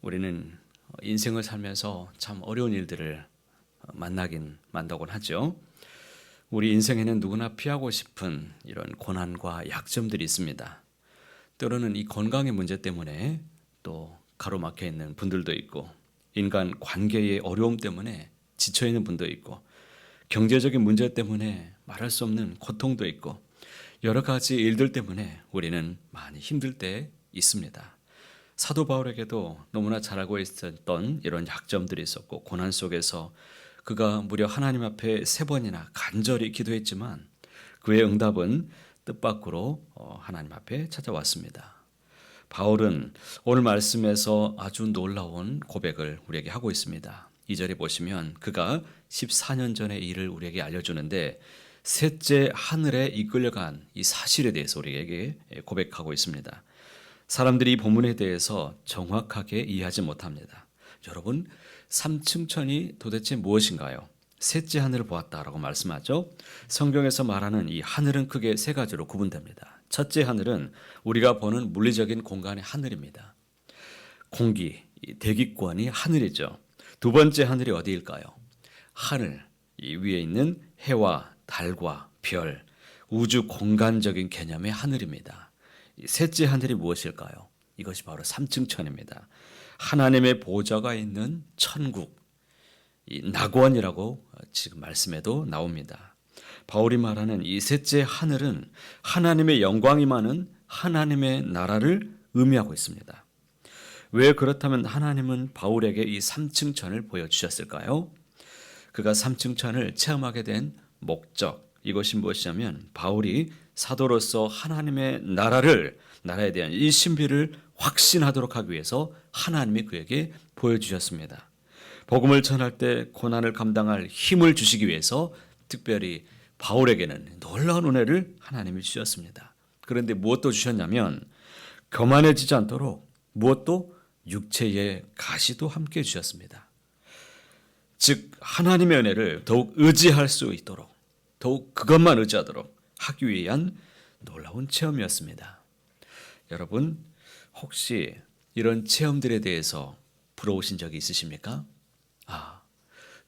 우리는 인생을 살면서 참 어려운 일들을 만나곤 하죠. 우리 인생에는 누구나 피하고 싶은 이런 고난과 약점들이 있습니다. 때로는 이 건강의 문제 때문에 또 가로막혀 있는 분들도 있고, 인간 관계의 어려움 때문에 지쳐 있는 분도 있고, 경제적인 문제 때문에 말할 수 없는 고통도 있고, 여러 가지 일들 때문에 우리는 많이 힘들 때 있습니다. 사도 바울에게도 너무나 잘 알고 있었던 이런 약점들이 있었고, 고난 속에서 그가 무려 하나님 앞에 3번이나 간절히 기도했지만 그의 응답은 뜻밖으로 하나님 앞에 찾아왔습니다. 바울은 오늘 말씀에서 아주 놀라운 고백을 우리에게 하고 있습니다. 2절에 보시면 그가 14년 전의 일을 우리에게 알려주는데, 셋째 하늘에 이끌려간 이 사실에 대해서 우리에게 고백하고 있습니다. 사람들이 이 본문에 대해서 정확하게 이해하지 못합니다. 여러분, 삼층천이 도대체 무엇인가요? 셋째 하늘을 보았다라고 말씀하죠. 성경에서 말하는 이 하늘은 크게 3가지로 구분됩니다. 첫째 하늘은 우리가 보는 물리적인 공간의 하늘입니다. 공기, 대기권이 하늘이죠. 두 번째 하늘이 어디일까요? 하늘, 이 위에 있는 해와 달과 별, 우주 공간적인 개념의 하늘입니다. 셋째 하늘이 무엇일까요? 이것이 바로 삼층천입니다. 하나님의 보좌가 있는 천국, 이 낙원이라고 지금 말씀에도 나옵니다. 바울이 말하는 이 셋째 하늘은 하나님의 영광이 많은 하나님의 나라를 의미하고 있습니다. 왜 그렇다면 하나님은 바울에게 이 삼층천을 보여주셨을까요? 그가 삼층천을 체험하게 된 목적, 이것이 무엇이냐면 바울이 사도로서 하나님의 나라에 대한 이 신비를 확신하도록 하기 위해서 하나님이 그에게 보여주셨습니다. 복음을 전할 때 고난을 감당할 힘을 주시기 위해서 특별히 바울에게는 놀라운 은혜를 하나님이 주셨습니다. 그런데 무엇도 주셨냐면 교만해지지 않도록 무엇도 육체의 가시도 함께 주셨습니다. 즉 하나님의 은혜를 더욱 의지할 수 있도록, 더욱 그것만 의지하도록 하기 위한 놀라운 체험이었습니다. 여러분, 혹시 이런 체험들에 대해서 부러우신 적이 있으십니까?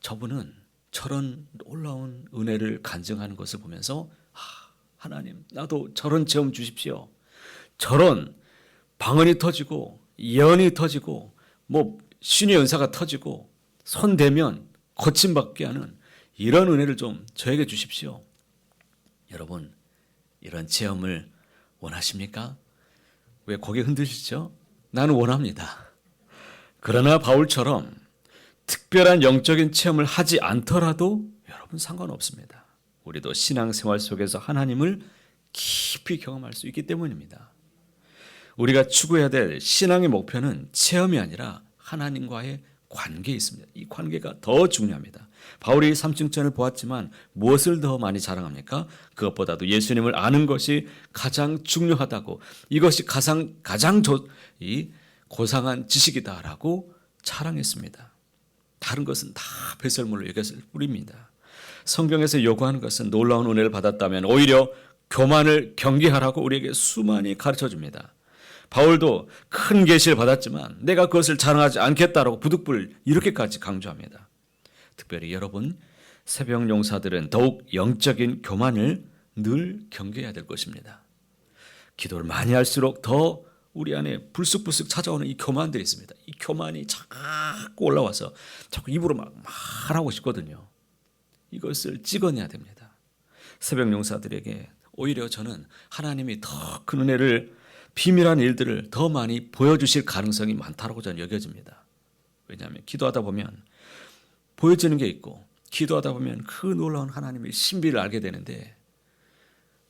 저분은 저런 놀라운 은혜를 간증하는 것을 보면서 하나님, 나도 저런 체험 주십시오. 저런 방언이 터지고 예언이 터지고 신의 은사가 터지고 손 대면 고침받게 하는 이런 은혜를 좀 저에게 주십시오. 여러분, 이런 체험을 원하십니까? 왜 고개 흔드시죠? 나는 원합니다. 그러나 바울처럼 특별한 영적인 체험을 하지 않더라도 여러분 상관없습니다. 우리도 신앙생활 속에서 하나님을 깊이 경험할 수 있기 때문입니다. 우리가 추구해야 될 신앙의 목표는 체험이 아니라 하나님과의 관계에 있습니다. 이 관계가 더 중요합니다. 바울이 삼층천을 보았지만 무엇을 더 많이 자랑합니까? 그것보다도 예수님을 아는 것이 가장 중요하다고, 이것이 가장 고상한 지식이다라고 자랑했습니다. 다른 것은 다 배설물로 여겼을 뿐입니다. 성경에서 요구하는 것은 놀라운 은혜를 받았다면 오히려 교만을 경계하라고 우리에게 수많이 가르쳐줍니다. 바울도 큰 계시를 받았지만 내가 그것을 자랑하지 않겠다라고 부득불 이렇게까지 강조합니다. 특별히 여러분, 새벽 용사들은 더욱 영적인 교만을 늘 경계해야 될 것입니다. 기도를 많이 할수록 더 우리 안에 불쑥불쑥 찾아오는 이 교만들이 있습니다. 이 교만이 자꾸 올라와서 자꾸 입으로 막 말하고 싶거든요. 이것을 찍어내야 됩니다. 새벽 용사들에게 오히려 저는 하나님이 더 큰 은혜를, 비밀한 일들을 더 많이 보여주실 가능성이 많다고 저는 여겨집니다. 왜냐하면 기도하다 보면 보여지는 게 있고, 기도하다 보면 그 놀라운 하나님의 신비를 알게 되는데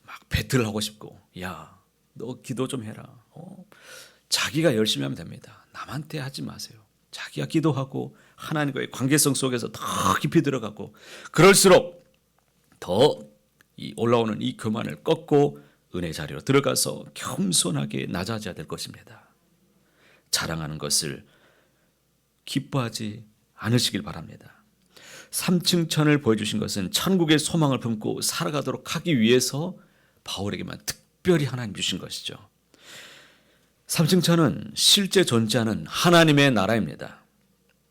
막 배틀하고 싶고, 야, 너 기도 좀 해라. 자기가 열심히 하면 됩니다. 남한테 하지 마세요. 자기가 기도하고 하나님과의 관계성 속에서 더 깊이 들어가고, 그럴수록 더 올라오는 이 교만을 꺾고 은혜 자리로 들어가서 겸손하게 낮아져야 될 것입니다. 자랑하는 것을 기뻐하지 않으시길 바랍니다. 삼층천을 보여주신 것은 천국의 소망을 품고 살아가도록 하기 위해서 바울에게만 특별히 하나님 주신 것이죠. 삼층천은 실제 존재하는 하나님의 나라입니다.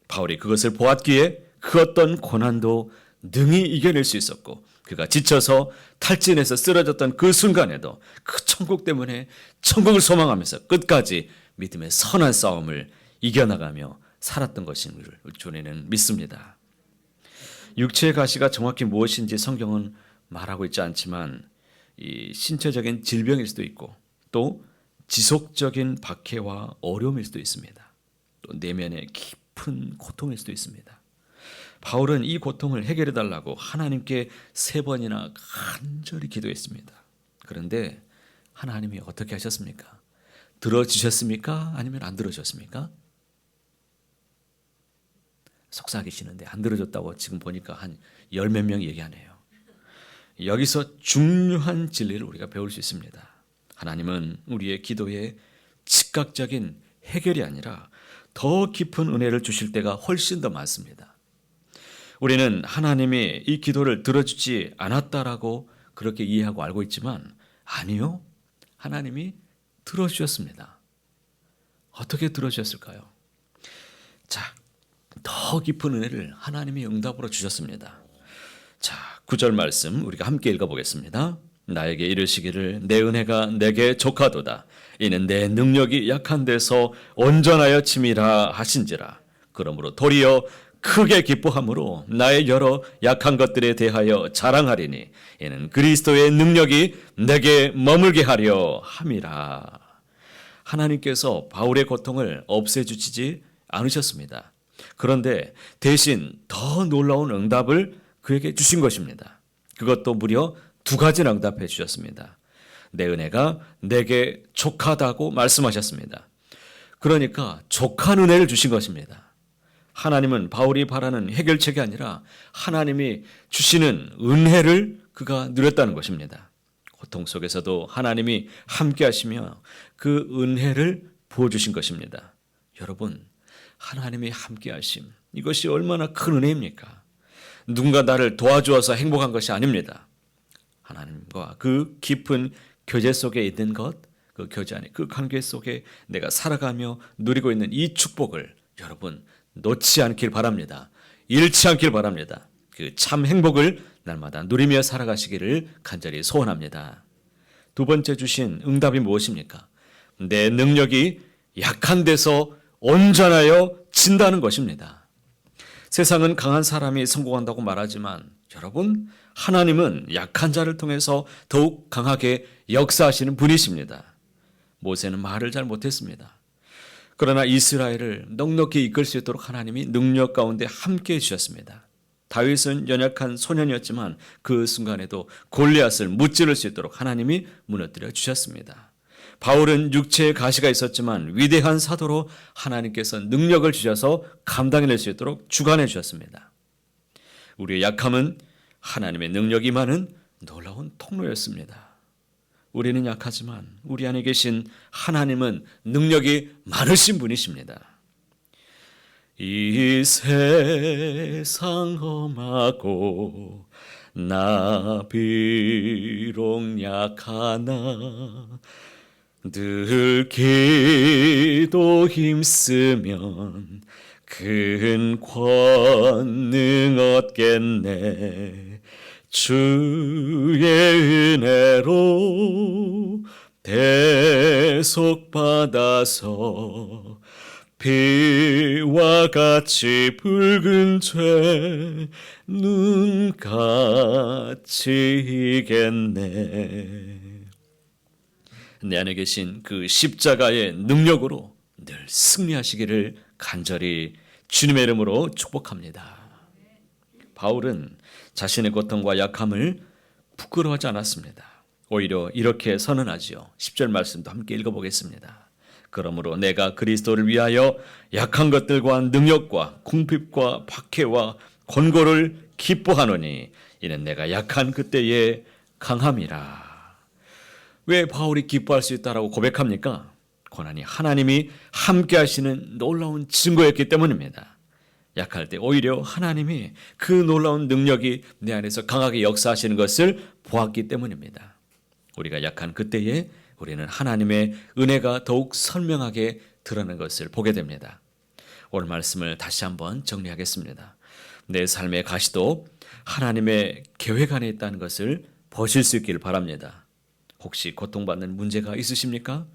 바울이 그것을 보았기에 그 어떤 고난도 능히 이겨낼 수 있었고, 그가 지쳐서 탈진해서 쓰러졌던 그 순간에도 그 천국 때문에 천국을 소망하면서 끝까지 믿음의 선한 싸움을 이겨나가며 살았던 것인 줄 우리는 믿습니다. 육체의 가시가 정확히 무엇인지 성경은 말하고 있지 않지만 이 신체적인 질병일 수도 있고 또 지속적인 박해와 어려움일 수도 있습니다. 또 내면의 깊은 고통일 수도 있습니다. 바울은 이 고통을 해결해 달라고 하나님께 3번이나 간절히 기도했습니다. 그런데 하나님이 어떻게 하셨습니까? 들어주셨습니까? 아니면 안 들어주셨습니까? 속삭이시는데 안 들어줬다고 지금 보니까 한 10몇 명 얘기하네요. 여기서 중요한 진리를 우리가 배울 수 있습니다. 하나님은 우리의 기도에 즉각적인 해결이 아니라 더 깊은 은혜를 주실 때가 훨씬 더 많습니다. 우리는 하나님이 이 기도를 들어주지 않았다라고 그렇게 이해하고 알고 있지만 아니요. 하나님이 들어주셨습니다. 어떻게 들어주셨을까요? 자, 더 깊은 은혜를 하나님이 응답으로 주셨습니다. 자, 9절 말씀 우리가 함께 읽어보겠습니다. 나에게 이르시기를 내 은혜가 내게 족하도다. 이는 내 능력이 약한 데서 온전하여 침이라 하신지라. 그러므로 도리어 크게 기뻐함으로 나의 여러 약한 것들에 대하여 자랑하리니 이는 그리스도의 능력이 내게 머물게 하려 함이라. 하나님께서 바울의 고통을 없애주시지 않으셨습니다. 그런데 대신 더 놀라운 응답을 그에게 주신 것입니다. 그것도 무려 2가지나 응답해 주셨습니다. 내 은혜가 내게 족하다고 말씀하셨습니다. 그러니까 족한 은혜를 주신 것입니다. 하나님은 바울이 바라는 해결책이 아니라 하나님이 주시는 은혜를 그가 누렸다는 것입니다. 고통 속에서도 하나님이 함께 하시며 그 은혜를 부어주신 것입니다. 여러분, 하나님이 함께 하심, 이것이 얼마나 큰 은혜입니까? 누군가 나를 도와주어서 행복한 것이 아닙니다. 하나님과 그 깊은 교제 속에 있는 것, 그 교제 안에 그 관계 속에 내가 살아가며 누리고 있는 이 축복을 여러분 놓지 않길 바랍니다. 잃지 않길 바랍니다. 그 참 행복을 날마다 누리며 살아가시기를 간절히 소원합니다. 2번째 주신 응답이 무엇입니까? 내 능력이 약한 데서 온전하여 진다는 것입니다. 세상은 강한 사람이 성공한다고 말하지만 여러분, 하나님은 약한 자를 통해서 더욱 강하게 역사하시는 분이십니다. 모세는 말을 잘 못했습니다. 그러나 이스라엘을 넉넉히 이끌 수 있도록 하나님이 능력 가운데 함께해 주셨습니다. 다윗은 연약한 소년이었지만 그 순간에도 골리앗을 무찌를 수 있도록 하나님이 무너뜨려 주셨습니다. 바울은 육체의 가시가 있었지만 위대한 사도로 하나님께서 능력을 주셔서 감당해낼 수 있도록 주관해 주셨습니다. 우리의 약함은 하나님의 능력이 많은 놀라운 통로였습니다. 우리는 약하지만 우리 안에 계신 하나님은 능력이 많으신 분이십니다. 이 세상 험하고 나 비록 약하나 늘 기도 힘쓰면 큰 권능 얻겠네. 주의 은혜로 대속받아서 비와 같이 붉은 죄 눈같이 이겠네. 내 안에 계신 그 십자가의 능력으로 늘 승리하시기를 간절히 주님의 이름으로 축복합니다. 바울은 자신의 고통과 약함을 부끄러워하지 않았습니다. 오히려 이렇게 선언하지요. 10절 말씀도 함께 읽어보겠습니다. 그러므로 내가 그리스도를 위하여 약한 것들과 능력과 궁핍과 박해와 권고를 기뻐하노니 이는 내가 약한 그때의 강함이라. 왜 바울이 기뻐할 수 있다라고 고백합니까? 고난이 하나님이 함께 하시는 놀라운 증거였기 때문입니다. 약할 때 오히려 하나님이 그 놀라운 능력이 내 안에서 강하게 역사하시는 것을 보았기 때문입니다. 우리가 약한 그때에 우리는 하나님의 은혜가 더욱 선명하게 드러나는 것을 보게 됩니다. 오늘 말씀을 다시 한번 정리하겠습니다. 내 삶의 가시도 하나님의 계획 안에 있다는 것을 보실 수 있기를 바랍니다. 혹시 고통받는 문제가 있으십니까?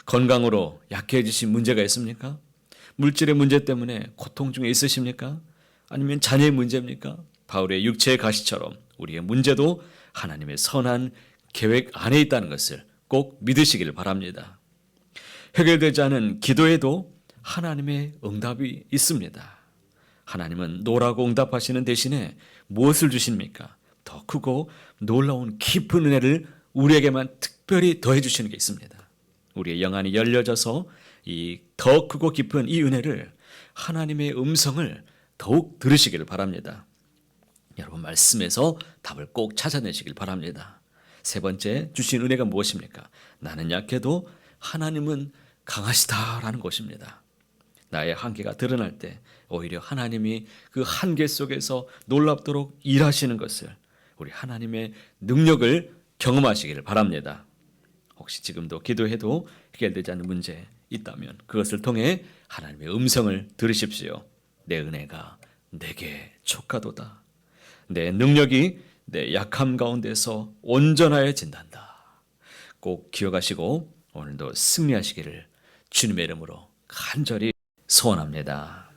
건강으로 약해지신 문제가 있습니까? 물질의 문제 때문에 고통 중에 있으십니까? 아니면 자녀의 문제입니까? 바울의 육체의 가시처럼 우리의 문제도 하나님의 선한 계획 안에 있다는 것을 꼭 믿으시길 바랍니다. 해결되지 않은 기도에도 하나님의 응답이 있습니다. 하나님은 노라고 응답하시는 대신에 무엇을 주십니까? 더 크고 놀라운 깊은 은혜를 우리에게만 특별히 더해 주시는 게 있습니다. 우리의 영안이 열려져서 이 더 크고 깊은 이 은혜를, 하나님의 음성을 더욱 들으시기를 바랍니다. 여러분, 말씀에서 답을 꼭 찾아내시길 바랍니다. 세 번째, 주신 은혜가 무엇입니까? 나는 약해도 하나님은 강하시다라는 것입니다. 나의 한계가 드러날 때 오히려 하나님이 그 한계 속에서 놀랍도록 일하시는 것을, 우리 하나님의 능력을 경험하시기를 바랍니다. 혹시 지금도 기도해도 해결되지 않는 문제 있다면 그것을 통해 하나님의 음성을 들으십시오. 내 은혜가 내게 족하도다. 내 능력이 내 약함 가운데서 온전하여진단다. 꼭 기억하시고 오늘도 승리하시기를 주님의 이름으로 간절히 소원합니다.